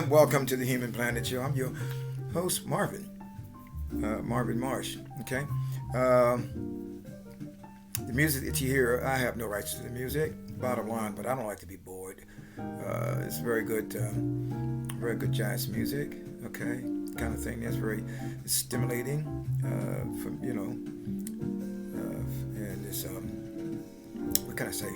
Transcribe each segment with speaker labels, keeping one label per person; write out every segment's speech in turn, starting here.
Speaker 1: Welcome to the Human Planet Show. I'm your host, Marvin Marsh. Okay. The music that you hear, I have no rights to the music, bottom line, but I don't like to be bored. It's very good jazz music. Okay. Kind of thing that's very stimulating. And it's, what can I say?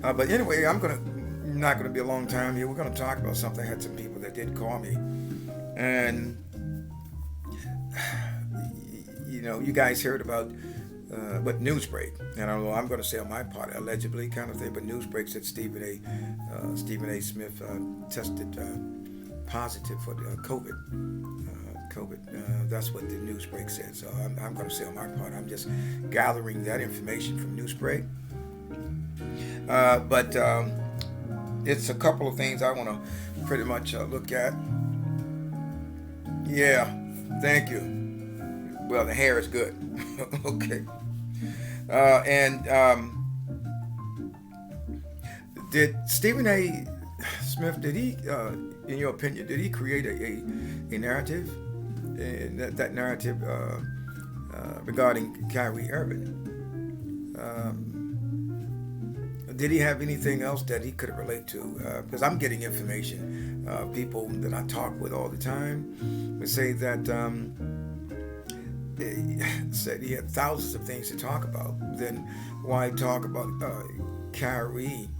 Speaker 1: But anyway, not gonna be a long time here. We're gonna talk about something. I had some people that did call me, and you guys heard about what Newsbreak, and I don't know. I'm gonna say on my part, allegedly kind of thing, but Newsbreak said Stephen A. Smith tested positive for the COVID. That's what the Newsbreak said. So I'm going to say on my part, I'm just gathering that information from Newsbreak. But it's a couple of things I want to pretty much look at. Yeah, thank you. Well, the hair is good. Okay. And did Stephen A. Smith, did he, in your opinion, did he create a narrative? And that narrative regarding Kyrie Irving? Did he have anything else that he could relate to? Because I'm getting information. People that I talk with all the time would say that said he had thousands of things to talk about. Then why talk about Kyrie?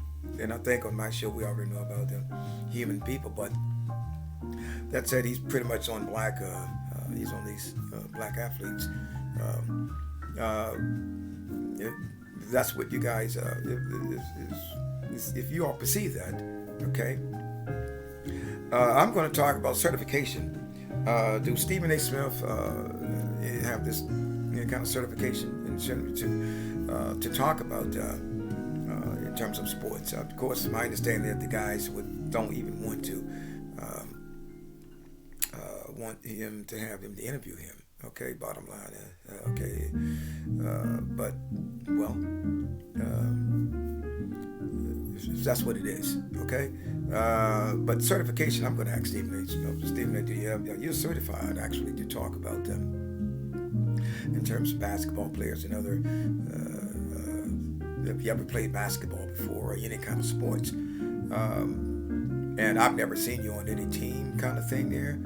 Speaker 1: And I think on my show we already know about the human people, but that said, he's pretty much on black. He's on these black athletes. If that's what you guys, if you all perceive that, okay. I'm going to talk about certification. Do Stephen A. Smith have this kind of certification to talk about in terms of sports? Of course, my understanding that the guys don't even want him to have him to interview him. Okay, bottom line. Okay, but well, that's what it is. Okay, but certification. I'm going to ask Stephen A. Stephen A. Do you have? You're certified actually to talk about them in terms of basketball players and other. If you ever played basketball before or any kind of sports, and I've never seen you on any team kind of thing there.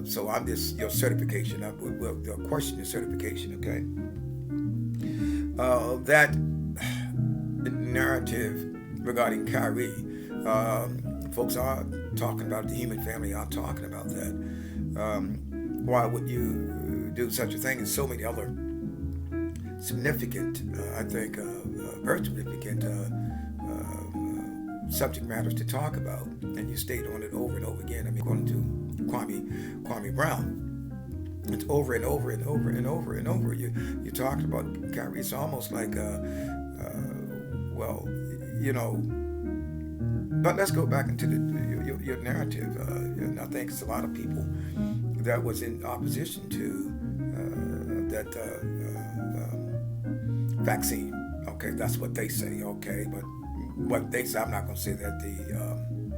Speaker 1: So I'm just your certification. They'll question your certification, okay? That narrative regarding Kyrie, folks are talking about the human family. Are talking about that. Why would you do such a thing? And so many other significant, I think, very significant subject matters to talk about, and you stayed on it over and over again. I mean, according to Kwame Brown, it's over and over and over and over and over. You talked about Kyrie. It's almost like, well, But let's go back into your narrative. And I think it's a lot of people that was in opposition to that vaccine. Okay, that's what they say. Okay, but what they say, I'm not going to say that and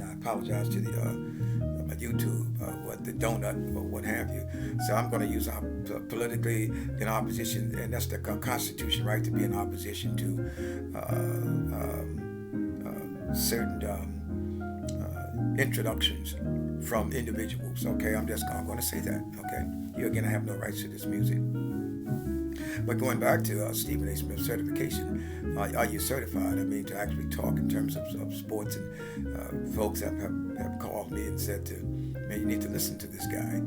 Speaker 1: I apologize to my YouTube, what the donut or what have you. So I'm going to use politically in opposition, and that's the Constitution right to be in opposition to certain introductions from individuals. Okay, I'm going to say that. Okay, you're going to have no rights to this music. But going back to Stephen A. Smith certification, are you certified? I mean, to actually talk in terms of sports, and folks have called me and said man, you need to listen to this guy.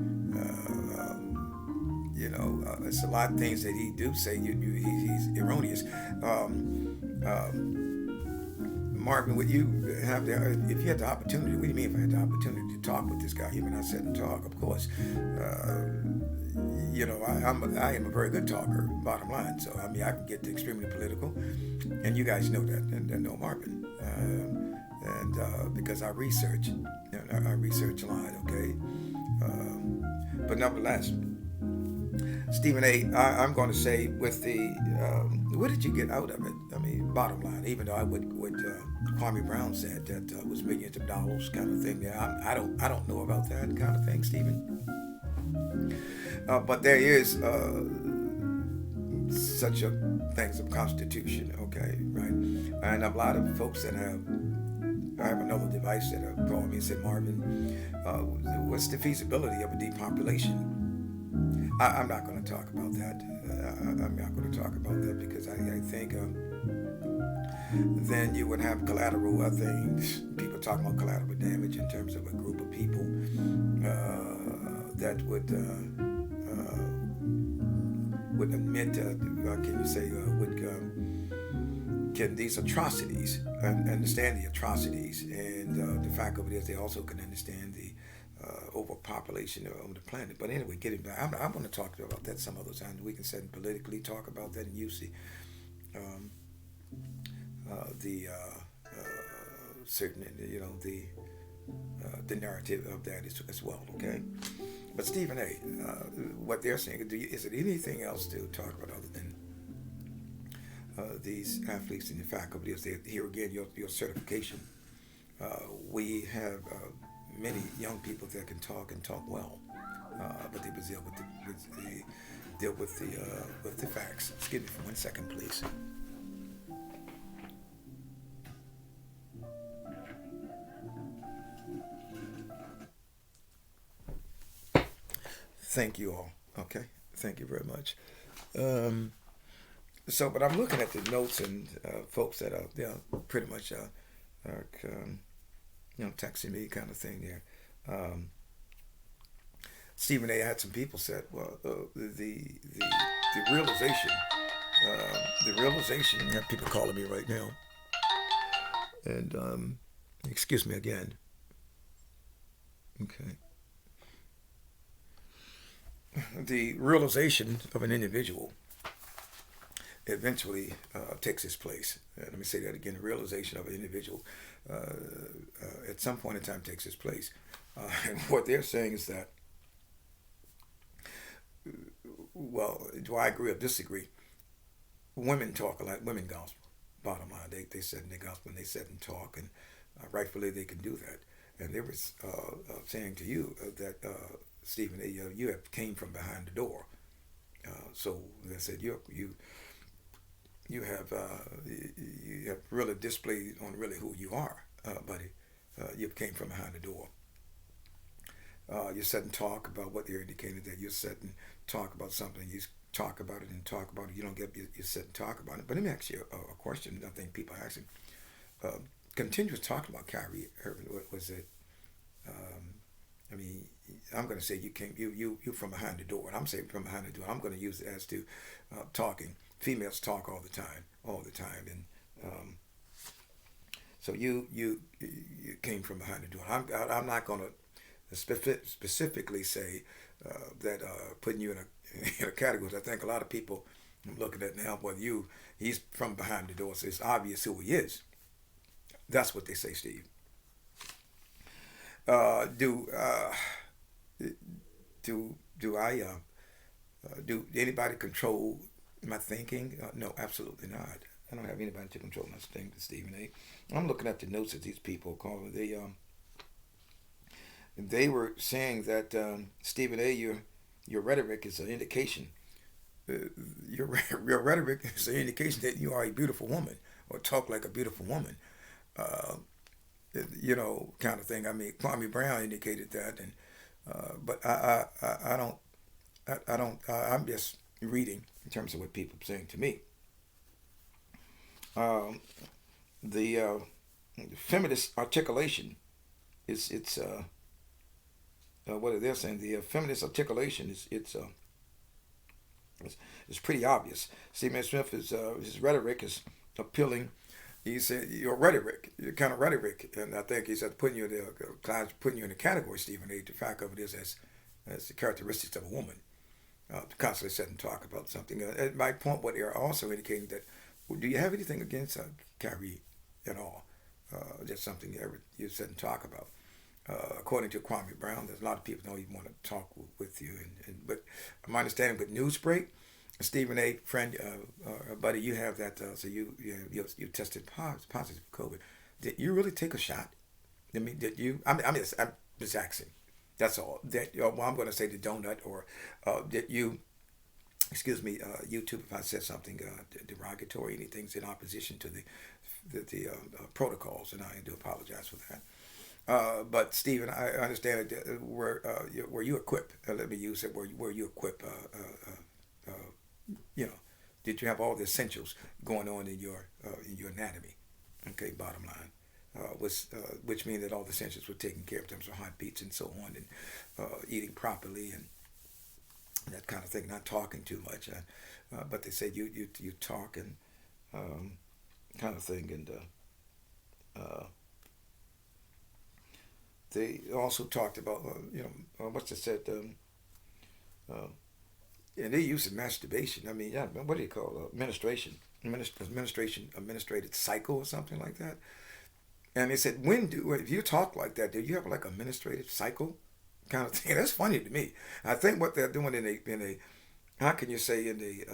Speaker 1: It's a lot of things that he do say he's erroneous. Marvin, would you have if you had the opportunity? What do you mean if I had the opportunity to talk with this guy? Him and I sit and talk, of course. I am a very good talker, bottom line. So, I mean, I can get extremely political, and you guys know that, and know Marvin. Because I research a lot, okay? But nevertheless, Stephen A., I'm going to say with the, what did you get out of it? I mean, bottom line, even though I would Kwame Brown said that was millions of dollars kind of thing. Yeah, I don't know about that kind of thing, Stephen. But there is such a thing as a constitution, okay, right? And a lot of folks that have, I have another device that called me and said, Marvin, what's the feasibility of a depopulation? I'm not going to talk about that. I'm not going to talk about that because I think then you would have collateral things. People talk about collateral damage in terms of a group of people that would admit, can you say, can these atrocities, understand the atrocities, and the fact of it is they also can understand the overpopulation on the planet. But anyway, getting back, I'm going to talk about that some other time. We can sit and politically talk about that, and you see the certain, the narrative of that as well. Okay, but Stephen A, what they're saying, is it anything else to talk about other than these athletes and the faculty? Is there, here again, your certification? We have many young people that can talk and talk well, but they deal with the facts. Excuse me for 1 second, please. Thank you all. Okay, thank you very much. But I'm looking at the notes and folks that are pretty much are texting me kind of thing there. Stephen A. had some people said, well, the realization, I have people calling me right now, and excuse me again. Okay. The realization of an individual eventually takes its place. Let me say that again. The realization of an individual at some point in time takes its place. And what they're saying is that, well, do I agree or disagree? Women talk a lot. Women gospel. Bottom line, they sit in the gospel and they sit and talk, and rightfully they can do that. And they were saying to you that Stephen, you have came from behind the door. So they said you have really displayed on really who you are, buddy. You came from behind the door. You sit and talk about what they're indicating, that you sit and talk about something. You talk about it and talk about it. You don't get, you sit and talk about it. But let me ask you a question. I think people are asking. Continuous talking about Kyrie Irving. What was it? I mean, I'm going to say you from behind the door, and I'm saying from behind the door. I'm going to use it as to talking. Females talk all the time, and so you came from behind the door. I'm not going to specifically say that putting you in a category. I think a lot of people, I'm looking at now, well, he's from behind the door, so it's obvious who he is. That's what they say, Steve. Do anybody control my thinking? No, absolutely not. I don't have anybody to control my thinking, Stephen A. I'm looking at the notes that these people call. They were saying that Stephen A. Your rhetoric is an indication. Your rhetoric is an indication that you are a beautiful woman or talk like a beautiful woman. Kind of thing. I mean, Kwame Brown indicated that, and but I don't. I'm just reading in terms of what people are saying to me. The feminist articulation it's what they're saying. The feminist articulation it's pretty obvious. Stephen A. Smith his rhetoric is appealing. He said your rhetoric, your kind of rhetoric, and I think he said putting you in the category, Stephen A. The fact of it is as the characteristics of a woman. Constantly sit and talk about something. At my point, what they're also indicating that, do you have anything against Kyrie at all? Just something you sit and talk about. According to Kwame Brown, there's a lot of people don't even want to talk with you. But my understanding with Newsbreak, Stephen A. friend, buddy, you have that. So you tested positive for COVID. did you really take a shot? I mean, did you? I'm just asking. That's all. That well, I'm going to say the donut, or did you? Excuse me, YouTube. If I said something derogatory, anything's in opposition to the protocols, and I do apologize for that. But Stephen, I understand that, were you equipped? Let me use it. Were you equipped? You know, did you have all the essentials going on in your anatomy? Okay, bottom line. Which means that all the essentials were taken care of in terms of heartbeats and so on, and eating properly and that kind of thing. Not talking too much, but they said you talk and um, kind of thing, and they also talked about what's it said, uh, and they used masturbation. I mean, yeah, what do you call administration? Administrated cycle or something like that. And they said, if you talk like that, do you have like a administrative cycle kind of thing? That's funny to me. I think what they're doing in a how can you say, in the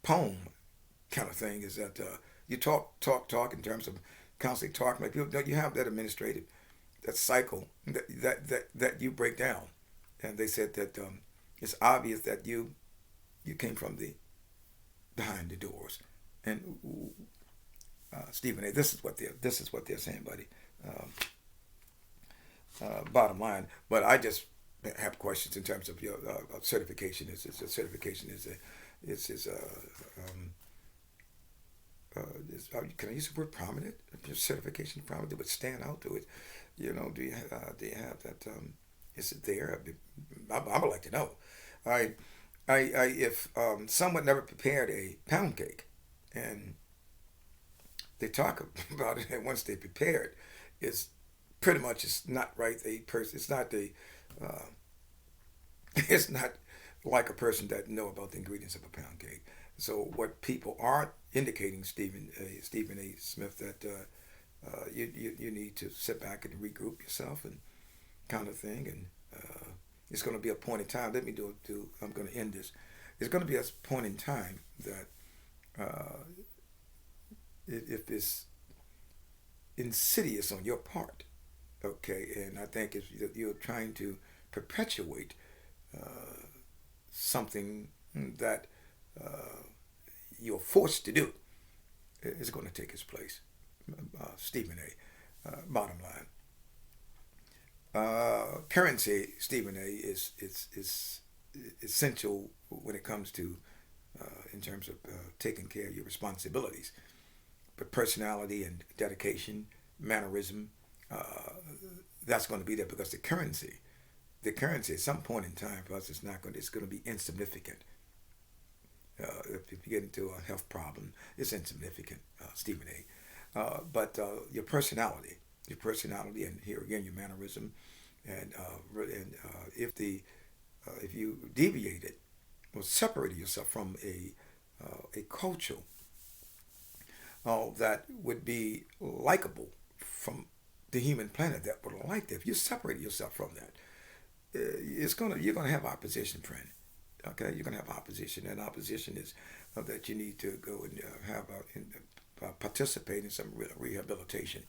Speaker 1: poem kind of thing is that you talk in terms of constantly talking. Like you have that administrative, that cycle that you break down. And they said that it's obvious that you came from the behind the doors. And Stephen A. This is what they're saying, buddy. Bottom line, but I just have questions in terms of your certification. Is a certification can I use the word prominent? Your certification prominent would stand out to it. Do you have that? Is it there? I would like to know. I, if someone never prepared a pound cake, and they talk about it, and once they prepare it, it's pretty much it's not right. It's not uh, it's not like a person that know about the ingredients of a pound cake. So what people are indicating, Stephen A. Smith, that you need to sit back and regroup yourself and kind of thing, and it's going to be a point in time. Let me do. I'm going to end this. It's going to be a point in time that if it's insidious on your part, okay, and I think if you're trying to perpetuate something that you're forced to do, it's going to take its place. Stephen A. Bottom line. Currency, Stephen A. is essential when it comes to in terms of taking care of your responsibilities. But personality and dedication, mannerism, that's going to be there, because the currency at some point in time for us is not going. It's going to be insignificant. If you get into a health problem, it's insignificant, Stephen A. But your personality, and here again your mannerism, and if you deviated or separated yourself from a culture that would be likable from the human planet, that would like that. If you separate yourself from that, you're gonna have opposition, friend. Okay, you're gonna have opposition, and opposition is that you need to go and participate in some rehabilitation,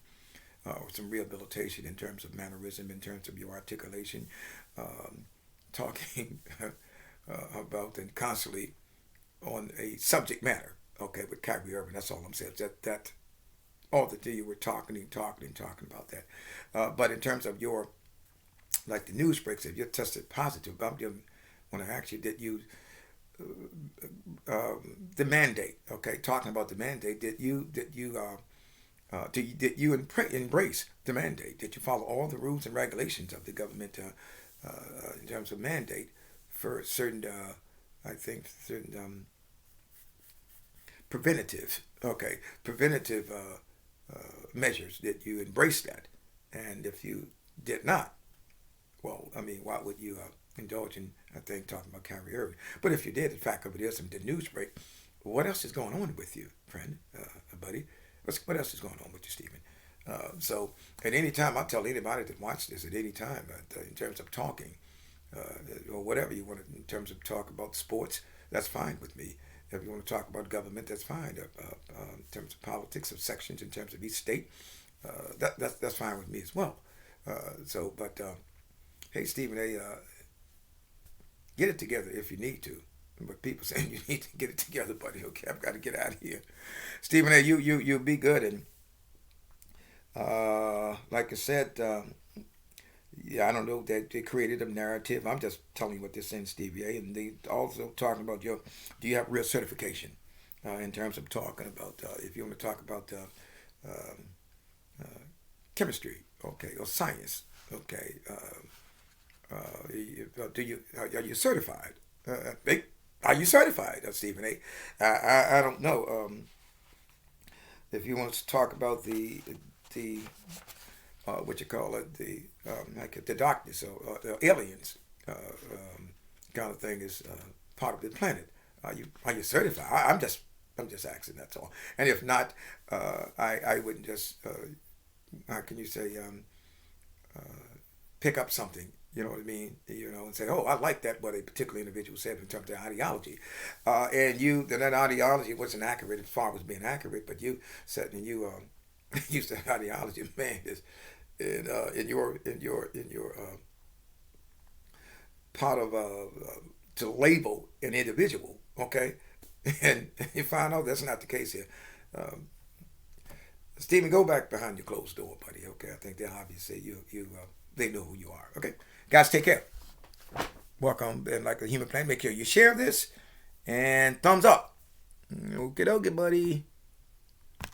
Speaker 1: some rehabilitation in terms of mannerism, in terms of your articulation, talking about and constantly on a subject matter. Okay, with Kyrie Irving, that's all I'm saying. That all the day you were talking about that. But in terms of your, like the news breaks, if you're tested positive, I'm just want to ask you, did you the mandate? Okay, talking about the mandate, did you embrace the mandate? Did you follow all the rules and regulations of the government in terms of mandate for certain? I think certain preventative measures. Did you embrace that? And if you did not, well, I mean, why would you indulge in, I think, talking about Kyrie Irving? But if you did, in fact, over there, some the news break. What else is going on with you, friend, buddy? What else is going on with you, Stephen? So at any time, I tell anybody to watch this at any time, in terms of talking, or whatever you want to, in terms of talk about sports, that's fine with me. If you want to talk about government, that's fine. In terms of politics, of sections, in terms of each state, That's fine with me as well. But hey, Stephen A, get it together if you need to. But people saying you need to get it together, buddy. Okay, I've got to get out of here. Stephen A, you be good, and like I said, yeah, I don't know that they created a narrative. I'm just telling you what they're saying, Stevie A, and they also talking about your. Do you have real certification in terms of talking about if you want to talk about um, uh, chemistry, okay, or science, okay? Do you are you certified? Are you certified, Stephen A? I don't know. If you want to talk about the what you call it, like the darkness or the aliens kind of thing is part of the planet. Are you certified? I'm just asking. That's all. And if not, I wouldn't just how can you say uh, pick up something. You know what I mean? You know, and say, "Oh, I like that," what a particular individual said in terms of their ideology, and that ideology wasn't accurate as far as being accurate, but you said and you used that ideology, man, is in your part of to label an individual, okay, and you find out that's not the case here. Um, Stephen, go back behind your closed door, buddy. Okay, I think they obviously you they know who you are. Okay, guys, take care. Welcome, and like a human plan, make sure you share this and thumbs up. Okay, okay, buddy.